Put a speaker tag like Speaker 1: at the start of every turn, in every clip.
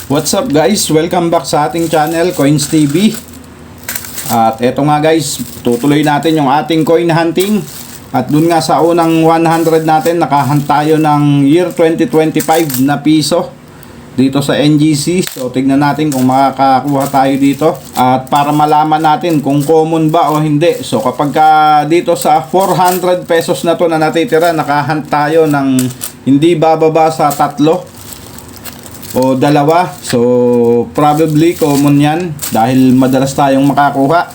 Speaker 1: What's up guys? Welcome back sa ating channel, Coins TV. At eto nga guys, tutuloy natin yung ating coin hunting. At dun nga sa unang 100 natin, nakahunt tayo ng year 2025 na piso dito sa NGC. So tignan natin kung makakakuha tayo dito. At para malaman natin kung common ba o hindi. So kapag dito sa 400 pesos na to na natitira, nakahunt tayo ng hindi bababa sa tatlo o dalawa. So probably common yan dahil madalas tayong makakuha.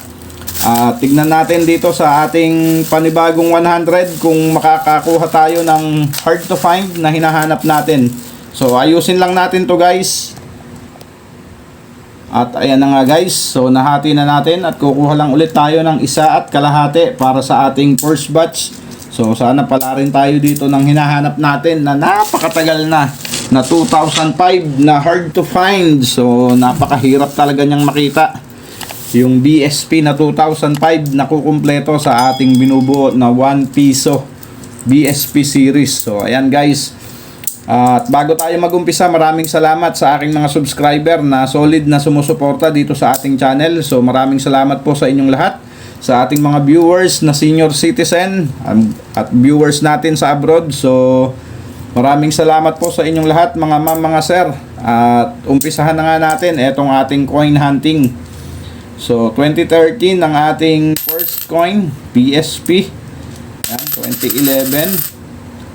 Speaker 1: Tignan natin dito sa ating panibagong 100 kung makakakuha tayo ng hard to find na hinahanap natin. So ayusin lang natin to guys. At ayan na nga guys, so nahati na natin at kukuha lang ulit tayo ng 1.5 para sa ating first batch. So sana pala rin tayo dito ng hinahanap natin na napakatagal na 2005 na hard to find. So napakahirap talaga niyang makita yung BSP na 2005 na kukumpleto sa ating binubuo na 1 piso BSP series. So ayan guys, at bago tayo magumpisa, maraming salamat sa aking mga subscriber na solid na sumusuporta dito sa ating channel. So maraming salamat po sa inyong lahat, sa ating mga viewers na senior citizen at viewers natin sa abroad. So maraming salamat po sa inyong lahat mga ma'am, mga sir. At umpisahan na nga natin etong ating coin hunting. So 2013 ang ating first coin, PSP. Yan, 2011.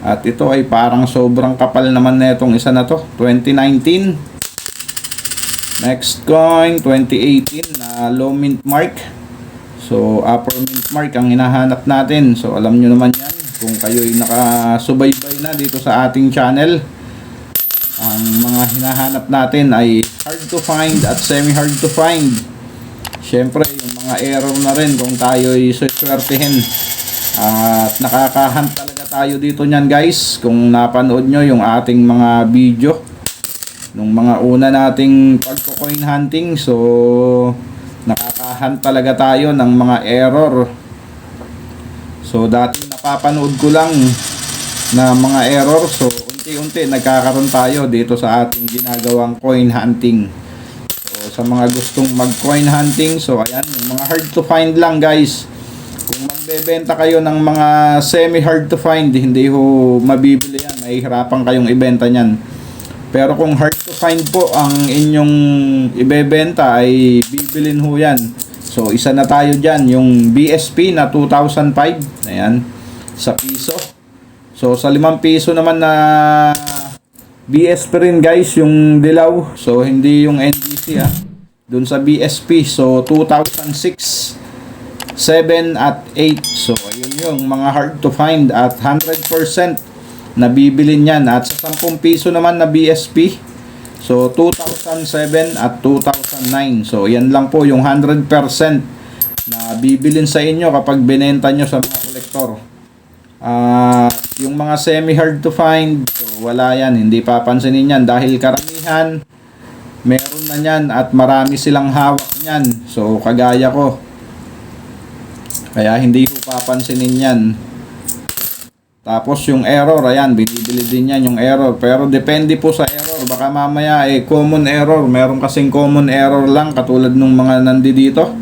Speaker 1: At ito ay parang sobrang kapal naman na itong isa na to, 2019. Next coin, 2018 na low mint mark. So upper mint mark ang hinahanap natin. So alam nyo naman yan kung kayo'y nakasubaybay na dito sa ating channel. Ang mga hinahanap natin ay hard to find at semi hard to find. Syempre yung mga error na rin kung tayo'y suswertihin. At nakakahunt talaga tayo dito nyan guys. Kung napanood nyo yung ating mga video nung mga una nating pagko-coin hunting, so nakakahunt talaga tayo ng mga error. So dati napapanood ko lang na mga error. So unti-unti nagkakaroon tayo dito sa ating ginagawang coin hunting. So sa mga gustong mag coin hunting, so ayan, yung mga hard to find lang guys. Kung magbebenta kayo ng mga semi hard to find, hindi ho mabibili yan, mahihirapan kayong ibenta nyan. Pero kung hard to find po ang inyong ibebenta, ay bibilin ho yan. So isa na tayo dyan, yung BSP na 2005, ayan, sa piso. So sa 5 piso naman na BSP rin guys, yung dilaw. So hindi yung NGC dun sa BSP. So 2006, 7 at 8. So ayun yung mga hard to find at 100% na bibilin yan. At sa 10 piso naman na BSP, so 2007 at 2009. So yan lang po yung 100% na bibilin sa inyo kapag binenta nyo sa mga kolektor. Yung mga semi hard to find, so wala yan, hindi papansinin yan dahil karamihan meron na yan at marami silang hawak yan. So kagaya ko, kaya hindi ko papansinin yan. Tapos yung error, ayan, binibili din yan yung error. Pero depende po sa error. Baka mamaya common error. Meron kasing common error lang katulad nung mga nandito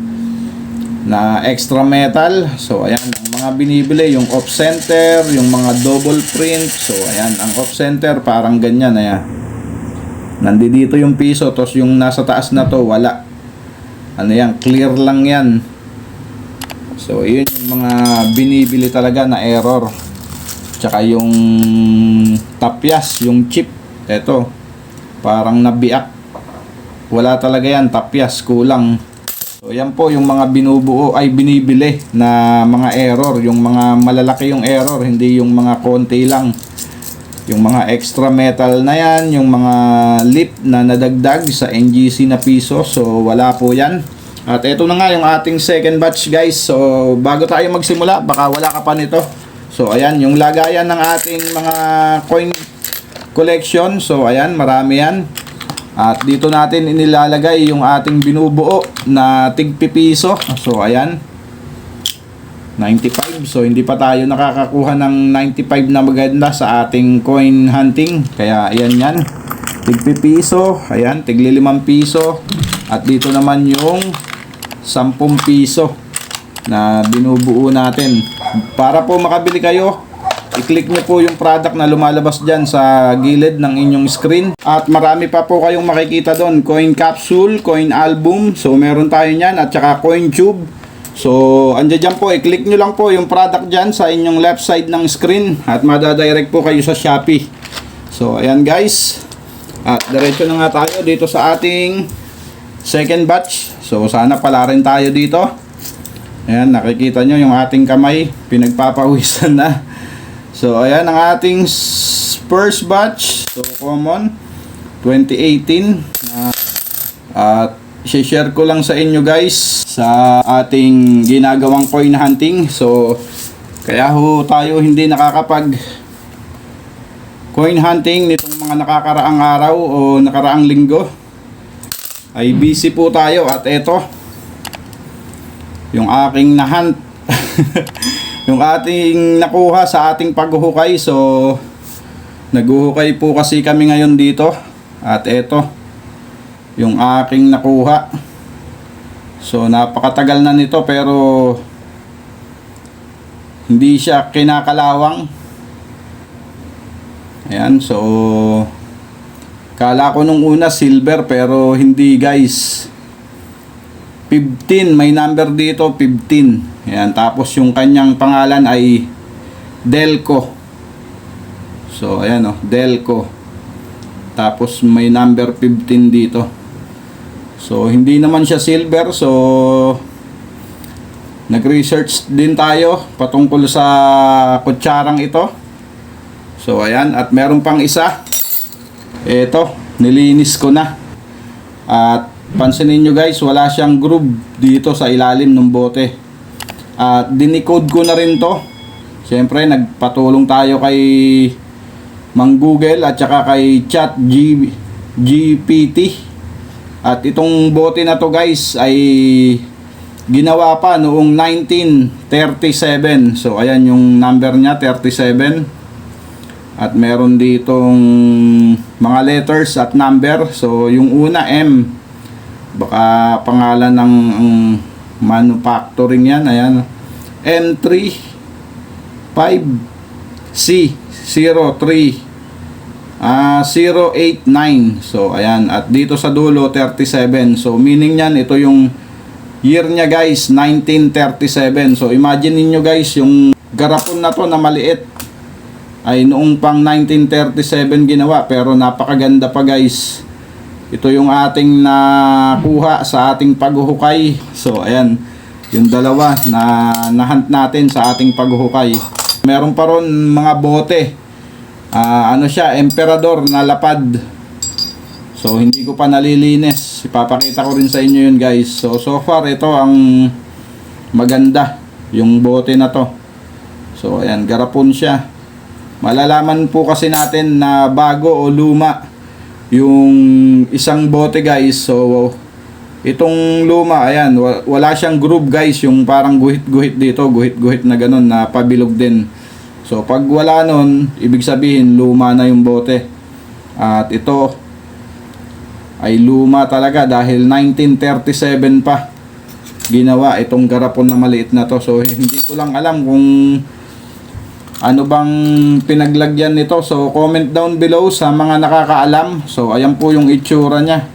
Speaker 1: na extra metal. So ayan, ang mga binibili, yung off center, yung mga double print. So ayan, ang off center parang ganyan, ayan. Nandito yung piso, tapos yung nasa taas na to, wala. Ano yan, clear lang yan. So yun yung mga binibili talaga na error. Tsaka yung tapyas, yung chip, eto parang nabiak, wala talaga yan, tapyas, kulang. So yan po yung mga binubuo ay binibili na mga error. Yung mga malalaki yung error, hindi yung mga konti lang. Yung mga extra metal na yan, yung mga lip na nadagdag sa NGC na piso, so wala po yan. At ito na nga yung ating second batch guys. So bago tayo magsimula, baka wala ka pa nito. So ayan yung lagayan ng ating mga coin collection. So ayan, marami yan. At dito natin inilalagay yung ating binubuo na tigpipiso. So ayan, 95. So hindi pa tayo nakakakuha ng 95 na maganda sa ating coin hunting. Kaya ayan yan. tig-piso, ayan, tigli 5 piso. At dito naman yung 10 piso na binubuo natin. Para po makabili kayo, i-click nyo po yung product na lumalabas dyan sa gilid ng inyong screen. At marami pa po kayong makikita doon. Coin capsule, coin album. So meron tayo nyan. At saka coin tube. So andyan dyan po. I-click nyo lang po yung product dyan sa inyong left side ng screen. At madadirect po kayo sa Shopee. So ayan guys. At diretso na nga tayo dito sa ating second batch. So sana pala rin tayo dito. Ayan, nakikita nyo yung ating kamay, pinagpapawisan na. So, ayan ang ating first batch. So, common, 2018. At share ko lang sa inyo guys sa ating ginagawang coin hunting. So, kaya ho tayo hindi nakakapag coin hunting nitong mga nakakaraang araw o nakaraang linggo. Ay busy po tayo at eto. Yung aking nahunt yung ating nakuha sa ating paghuhukay. So naghuhukay po kasi kami ngayon dito. At eto yung aking nakuha. So napakatagal na nito pero hindi siya kinakalawang. Ayan, so kala ko nung una silver pero hindi guys. 15, may number dito 15. Ayan, tapos yung kanyang pangalan ay Delco. So ayan oh, Delco. Tapos may number 15 dito. So hindi naman siya silver. So nag-research din tayo patungkol sa kutsarang ito. So ayan, at meron pang isa. Ito, nilinis ko na. At pansinin nyo guys, wala siyang groove dito sa ilalim ng bote. At dinicode ko na rin to. Siyempre nagpatulong tayo kay Mang Google at saka kay Chat GPT. At itong bote na to guys ay ginawa pa noong 1937. So ayan yung number niya, 37. At meron ditong mga letters at number. So yung una M, baka pangalan ng manufacturing yan. Ayan, M3 5C 03 089. So ayan, at dito sa dulo 37. So meaning yan, ito yung year niya guys, 1937. So imagine niyo guys, yung garapon na to na maliit ay noong pang 1937 ginawa, pero napakaganda pa guys. Ito yung ating nakuha sa ating paghuhukay. So ayan, yung dalawa na nahunt natin sa ating paghuhukay. Meron pa ron mga bote. Ano siya, emperador na lapad. So hindi ko pa nalilinis. Ipapakita ko rin sa inyo yun guys. So far ito ang maganda, yung bote na to. So ayan, garapon siya. Malalaman po kasi natin na bago o luma yung isang bote guys. So itong luma, ayan, wala siyang groove guys, yung parang guhit-guhit dito, guhit-guhit na ganun na pabilog din. So pag wala nun, ibig sabihin luma na yung bote. At ito ay luma talaga dahil 1937 pa ginawa itong garapon na maliit na to. So hindi ko lang alam kung ano bang pinaglagyan nito. So comment down below sa mga nakakaalam. So ayan po yung itsura niya.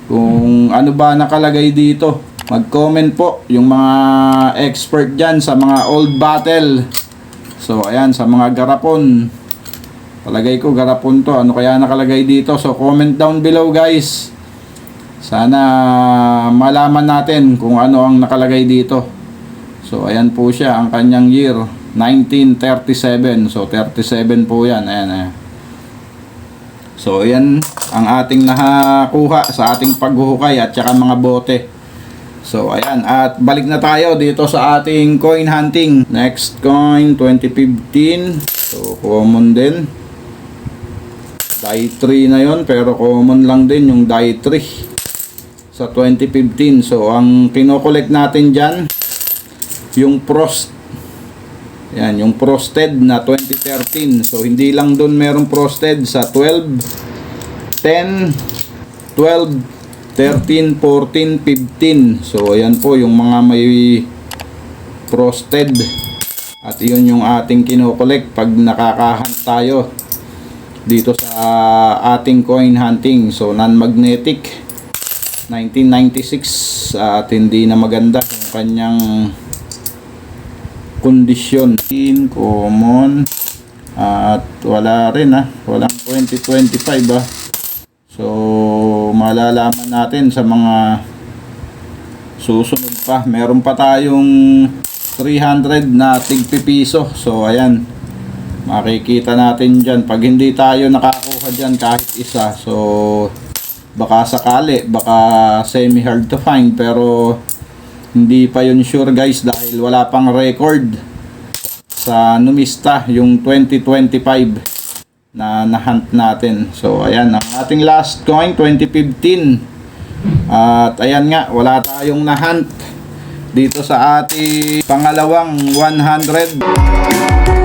Speaker 1: Kung ano ba nakalagay dito, mag-comment po yung mga expert dyan sa mga old bottle. So ayan, sa mga garapon, palagay ko garapon to. Ano kaya nakalagay dito? So comment down below guys. Sana malaman natin kung ano ang nakalagay dito. So ayan po siya, ang kanyang year 1937. So 37 po yan. Ayan, ayan. So ayan ang ating nakakuha sa ating paghuhukay at saka mga bote. So ayan, at balik na tayo dito sa ating coin hunting. Next coin 2015. So common din. Die 3 na yon, pero common lang din yung die 3 sa 2015. So ang kinokollect natin dyan yung frost. Yan, yung frosted na 2013. So hindi lang doon merong frosted sa 12 10, 12, 13, 14, 15. So ayan po yung mga may frosted. At iyon yung ating kinokolek pag nakakahunt tayo dito sa ating coin hunting. So non-magnetic 1996 at hindi na maganda yung kanyang kondisyon. In common at wala rin walang 2025 So malalaman natin sa mga susunod pa. Meron pa tayong 300 na tigpipiso. So ayan, makikita natin dyan. Pag hindi tayo nakakuha dyan kahit isa, so baka sakali, baka semi hard to find, pero hindi pa yun sure guys dahil wala pang record sa Numista yung 2025 na nahunt natin. So ayan ang ating last coin 2015 at ayan nga, wala tayong nahunt dito sa ating pangalawang 100.